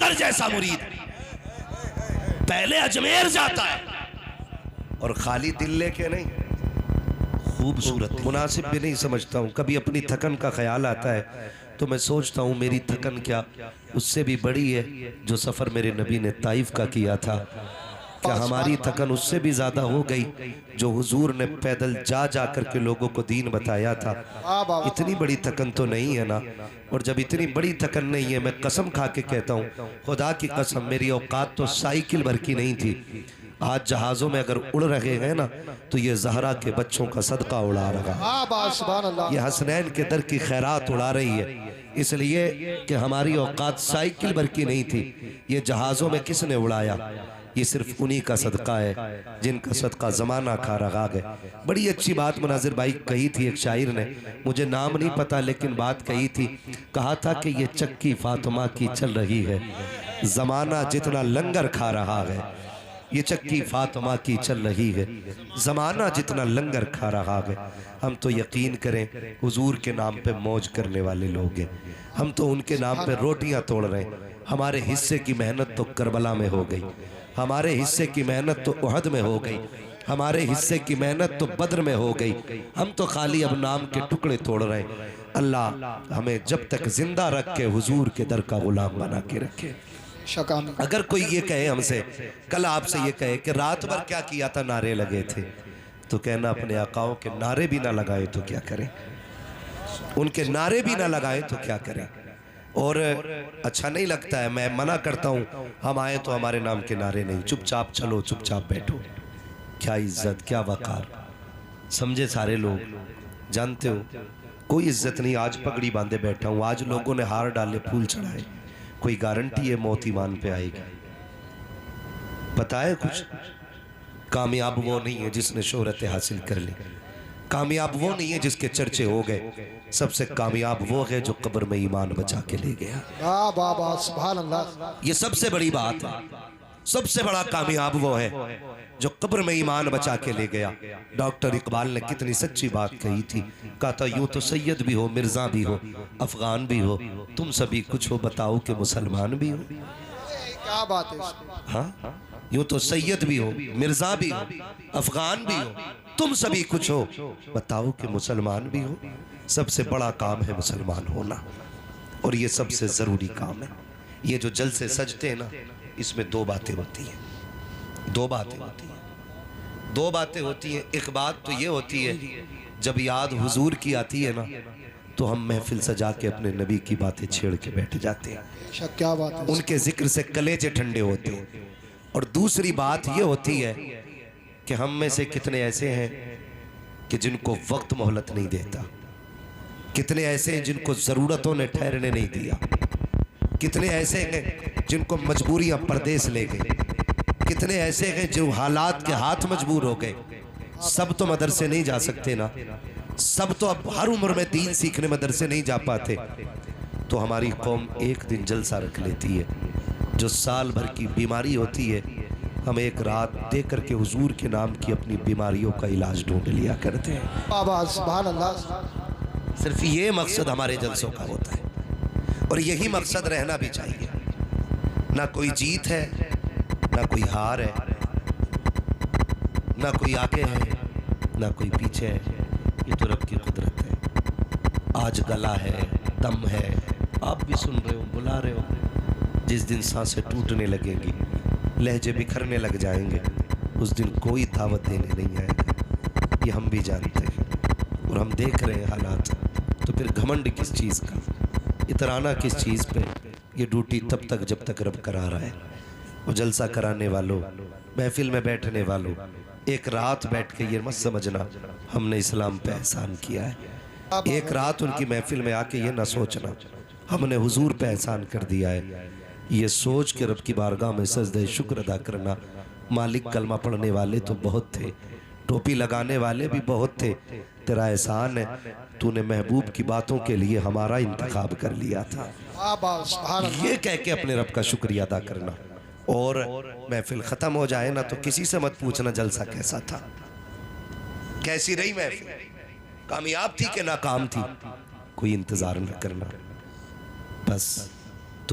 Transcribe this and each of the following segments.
شکر جیسا مرید پہلے اجمیر جاتا ہے اور خالی دل لے کے نہیں، خوبصورت مناسب بھی نہیں سمجھتا ہوں. کبھی اپنی تھکن کا خیال آتا ہے تو میں سوچتا ہوں میری تھکن کیا اس سے بھی بڑی ہے جو سفر میرے نبی نے طائف کا کیا تھا. کیا ہماری تھکن اس سے بھی زیادہ ہو گئی جو حضور نے پیدل جا جا کر کے لوگوں کو دین بتایا تھا؟ اتنی بڑی تھکن تو نہیں ہے نا. اور جب اتنی بڑی تھکن نہیں ہے، میں قسم کھا کے کہتا ہوں، خدا کی قسم میری اوقات تو سائیکل بھر کی نہیں تھی. آج جہازوں میں اگر اڑ رہے ہیں نا تو یہ زہرا کے بچوں کا صدقہ اڑا رہا ہے، یہ حسنین کے در کی خیرات اڑا رہی ہے. اس لیے کہ ہماری اوقات سائیکل بھر کی نہیں تھی. یہ جہازوں میں کس نے اڑایا؟ یہ صرف انہی کا صدقہ ہے جن کا صدقہ زمانہ کھا رہا ہے. بڑی اچھی بات مناظر بھائی کہی تھی ایک شاعر نے، مجھے نام نہیں پتا لیکن بات کہی تھی. کہا تھا کہ یہ چکی فاطمہ کی چل رہی ہے، زمانہ جتنا لنگر کھا رہا ہے. یہ چکی فاطمہ کی چل رہی ہے، زمانہ جتنا لنگر کھا رہا ہے. ہم تو یقین کریں حضور کے نام پہ موج کرنے والے لوگ ہیں. ہم تو ان کے نام پہ روٹیاں توڑ رہے ہیں. ہمارے حصے کی محنت تو کربلا میں ہو گئی، ہمارے حصے کی محنت تو احد میں ہو گئی، ہمارے حصے کی محنت تو بدر میں ہو گئی. ہم تو خالی اب نام کے ٹکڑے توڑ رہے ہیں. اللہ ہمیں جب تک زندہ رکھ کے حضور کے در کا غلام بنا کے رکھے. اگر کوئی یہ کہے ہم سے، کل آپ سے یہ کہے کہ رات بھر کیا کیا تھا، نعرے لگے تھے، تو کہنا اپنے آقاؤں کے نعرے بھی نہ لگائے تو کیا کریں، ان کے نعرے بھی نہ لگائے تو کیا کریں. اور اچھا نہیں لگتا ہے، میں منع کرتا ہوں ہم آئیں تو ہمارے نام کے نعرے نہیں. چپ چاپ چلو، چپ چاپ بیٹھو. کیا عزت، کیا وقار، سمجھے سارے لوگ. جانتے ہو کوئی عزت نہیں. آج پگڑی باندھے بیٹھا ہوں، آج لوگوں نے ہار ڈالے، پھول چڑھائے. کوئی گارنٹی ہے موت ایمان پہ آئے گی؟ پتہ ہے کچھ؟ کامیاب وہ نہیں ہے جس نے شہرت حاصل کر لی، کامیاب وہ نہیں ہے جس کے چرچے ہو گئے. سب سے کامیاب وہ ہے جو قبر میں ایمان بچا کے لے گیا. سبحان اللہ. یہ سب سے بڑی بات ہے. سب سے بڑا کامیاب وہ ہے جو قبر میں ایمان بچا کے لے گیا. ڈاکٹر اقبال نے کتنی سچی بات کہی تھی. کہا تھا یوں تو سید بھی ہو، مرزا بھی ہو، افغان بھی ہو، تم سبھی کچھ ہو، بتاؤ کہ مسلمان بھی ہو. کیا بات ہے. ہاں یوں تو سید بھی ہو، مرزا بھی ہو، افغان بھی ہو، تم سبھی کچھ ہو، بتاؤ کہ مسلمان بھی ہو. سب سے بڑا کام ہے مسلمان ہونا، اور یہ سب سے ضروری کام ہے. یہ جو جلسے سجتے ہیں نا، اس میں دو باتیں ہوتی ہیں. دو باتیں ہوتی ہیں. دو باتیں ہوتی ہیں. ایک بات تو یہ ہوتی ہے جب یاد حضور کی آتی ہے نا تو ہم محفل سجا کے اپنے نبی کی باتیں چھیڑ کے بیٹھ جاتے ہیں. کیا بات ہے. ان کے ذکر سے کلیجے ٹھنڈے ہوتے ہیں. اور دوسری بات یہ ہوتی ہے کہ ہم میں سے کتنے ایسے ہیں کہ جن کو وقت مہلت نہیں دیتا، کتنے ایسے ہیں جن کو ضرورتوں نے ٹھہرنے نہیں دیا، کتنے ایسے ہیں جن کو مجبوریاں پردیس لے گئے، کتنے ایسے ہیں جو حالات کے ہاتھ مجبور ہو گئے. سب تو مدرسے نہیں جا سکتے نا، سب تو اب ہر عمر میں دین سیکھنے مدرسے نہیں جا پاتے. تو ہماری قوم ایک دن جلسہ رکھ لیتی ہے. جو سال بھر کی بیماری ہوتی ہے ہم ایک رات دے کر کے حضور کے نام کی اپنی بیماریوں کا علاج ڈھونڈ لیا کرتے ہیں. سبحان اللہ. صرف یہ مقصد ہمارے جلسوں کا ہوتا ہے، اور یہی مقصد رہنا بھی چاہیے. نہ کوئی جیت ہے، نہ کوئی ہار ہے، نہ کوئی آگے ہے، نہ کوئی پیچھے ہے. یہ تو رب کی قدرت ہے. آج گلا ہے، دم ہے، آپ بھی سن رہے ہو، بلا رہے ہو. جس دن سانسیں ٹوٹنے لگیں گی، لہجے بکھرنے لگ جائیں گے، اس دن کوئی دعوت دینے نہیں آئے گا. یہ ہم بھی جانتے ہیں اور ہم دیکھ رہے ہیں حالات. تو پھر گھمنڈ کس چیز کا، اترانا کس چیز پہ؟ یہ ڈیوٹی تب تک جب تک رب کرا رہا ہے. وہ جلسہ کرانے والوں، محفل میں بیٹھنے والوں، ایک رات بیٹھ کے یہ مت سمجھنا ہم نے اسلام پہ احسان کیا ہے. ایک رات ان کی محفل میں آ کے یہ نہ سوچنا ہم نے حضور پہ احسان کر دیا ہے. یہ سوچ کے رب کی بارگاہ میں سجدہ شکر ادا کرنا. مالک کلمہ پڑھنے والے تو بہت تھے، ٹوپی لگانے والے بھی بہت تھے. تیرا احسان ہے تو نے محبوب کی باتوں کے لیے ہمارا انتخاب کر لیا تھا. یہ کہہ کے اپنے رب کا شکریہ ادا کرنا. اور محفل ختم ہو جائے نا تو کسی سے مت پوچھنا جلسہ کیسا تھا، کیسی رہی محفل، کامیاب تھی کہ ناکام تھی. کوئی انتظار نہ کرنا. بس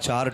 4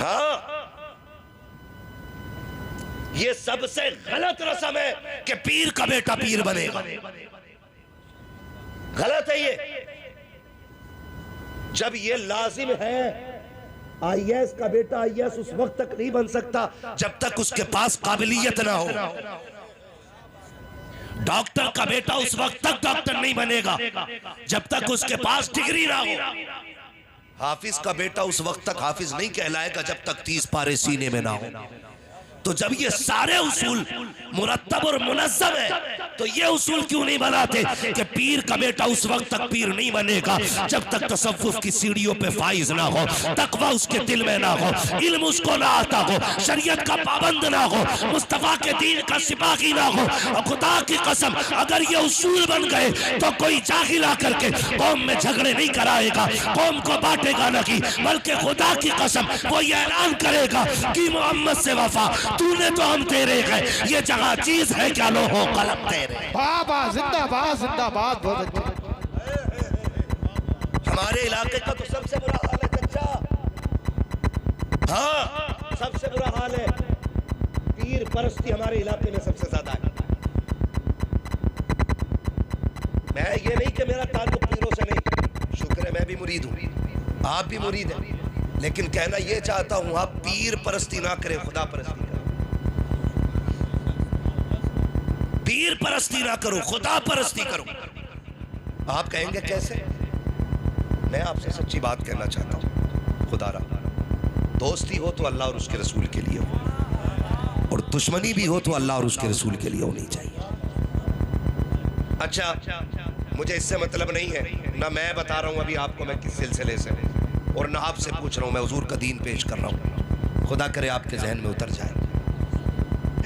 ہاں، یہ سب سے غلط رسم ہے کہ پیر کا بیٹا پیر بنے گا، غلط ہے یہ۔ جب یہ لازم ہے، آئی ایس کا بیٹا آئی ایس اس وقت تک نہیں بن سکتا جب تک اس کے پاس قابلیت نہ ہو، ڈاکٹر کا بیٹا اس وقت تک ڈاکٹر نہیں بنے گا جب تک اس کے پاس ڈگری نہ ہو، حافظ کا بیٹا اس وقت تک حافظ نہیں کہلائے گا جب تک 30 پارے سینے میں نہ ہو۔ تو جب یہ سارے اصول مرتب اور منظم ہے تو یہ اصول کیوں نہیں بناتے کہ پیر کا بیٹا اس وقت تک پیر نہیں بنے گا جب تک تصوف کی سیڑھیوں پہ فائز نہ ہو، تقوی اس کے دل میں نہ ہو، علم اس کو نہ آتا ہو، شریعت کا پابند نہ ہو، مصطفیٰ کے دین کا سپاہی نہ ہو۔ اور خدا کی قسم اگر یہ اصول بن گئے تو کوئی جاہل آ کر کے قوم میں جھگڑے نہیں کرائے گا، قوم کو بانٹے گا نہیں، بلکہ خدا کی قسم وہ یہ اعلان کرے گا کہ محمد سے وفا، تو نے تو ہم تیرے گئے، یہ جگہ چیز ہے کیا لوہو قلم تیرے۔ بابا زندہ باد زندہ باد، بہت اچھے۔ ہمارے علاقے کا تو سب سے برا حال ہے چچا، ہاں سب سے برا حال ہے، پیر پرستی ہمارے علاقے میں سب سے زیادہ ہے۔ میں یہ نہیں کہ میرا تعلق پیروں سے نہیں، شکر ہے میں بھی مرید ہوں، آپ بھی مرید ہیں، لیکن کہنا یہ چاہتا ہوں آپ پیر پرستی نہ کریں، خدا پرستی کریں۔ پیر پرستی نہ کرو، خدا پرستی کرو۔ آپ کہیں گے کیسے؟ میں آپ سے سچی بات کہنا چاہتا ہوں، خدا را دوستی ہو تو اللہ اور اس کے رسول کے لیے ہو، اور دشمنی بھی ہو تو اللہ اور اس کے رسول کے لیے ہونی چاہیے۔ اچھا مجھے اس سے مطلب نہیں ہے، نہ میں بتا رہا ہوں ابھی آپ کو میں کس سلسلے سے، اور نہ آپ سے پوچھ رہا ہوں، میں حضور کا دین پیش کر رہا ہوں، خدا کرے آپ کے ذہن میں اتر جائے،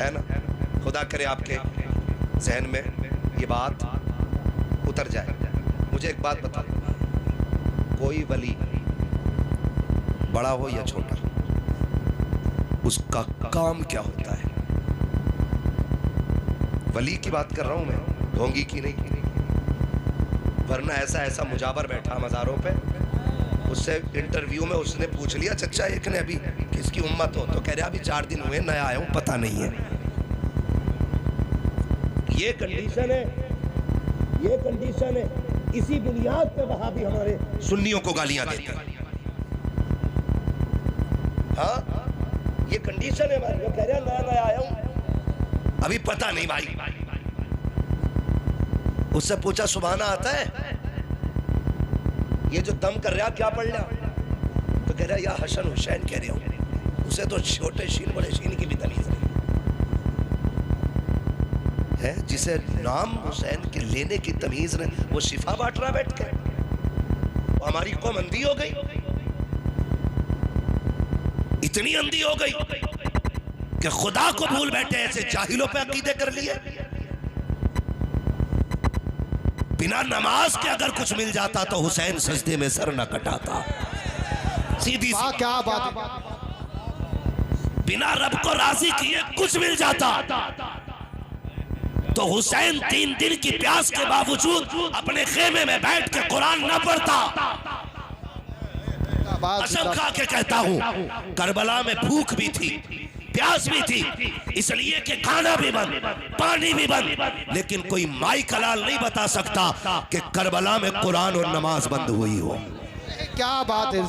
ہے نا؟ خدا کرے آپ کے ذہن میں یہ بات اتر جائے۔ مجھے ایک بات بتاؤ، کوئی ولی بڑا ہو یا چھوٹا، اس کا کام کیا ہوتا ہے؟ ولی کی بات کر رہا ہوں میں، ڈھونگی کی نہیں، ورنہ ایسا مجاور بیٹھا مزاروں پہ، اس سے انٹرویو میں اس نے پوچھ لیا چچا ایک نے ابھی کس کی امت ہو، تو کہہ رہا ابھی 4 دن ہوئے نیا آیا ہوں پتہ نہیں ہے۔ یہ کنڈیشن ہے، یہ کنڈیشن ہے، اسی بنیاد پہ وہاں بھی ہمارے سنیوں کو گالیاں دیتے ہیں۔ ہاں یہ کنڈیشن ہے ہماری، وہ کہہ رہا نیا آیا ہوں ابھی پتہ نہیں بھائی۔ اس سے پوچھا سبحانہ آتا ہے؟ یہ جو دم کر رہا کیا پڑھ لیا؟ تو کہہ رہا یا حسن حسین کہہ رہے ہوں، اسے تو چھوٹے شین بڑے شین کی بھی تمیز نہیں ہے، جسے نام حسین کے لینے کی تمیز نے وہ شفا بانٹ رہا بیٹھ کے، وہ ہماری قوم اندھی ہو گئی، اتنی اندھی ہو گئی کہ خدا کو بھول بیٹھے، ایسے جاہلوں پہ عقیدے کر لیے۔ بنا نماز کے اگر کچھ مل جاتا تو حسین سجدے میں سر نہ کٹاتا، سیدھی سی کیا بات ہے۔ بنا رب کو راضی کیے کچھ مل جاتا تو حسین 3 دن کی پیاس کے باوجود اپنے خیمے میں بیٹھ کے قرآن نہ پڑھتا۔ قسم کھا کے کہتا ہوں کربلا میں بھوک بھی تھی، پیاس بھی تھی، اس لیے کہ کھانا بھی بند، پانی بھی بند، لیکن کوئی مائی کلال نہیں بتا سکتا کہ کربلا میں قرآن اور نماز بند ہوئی ہو۔ کیا بات ہے۔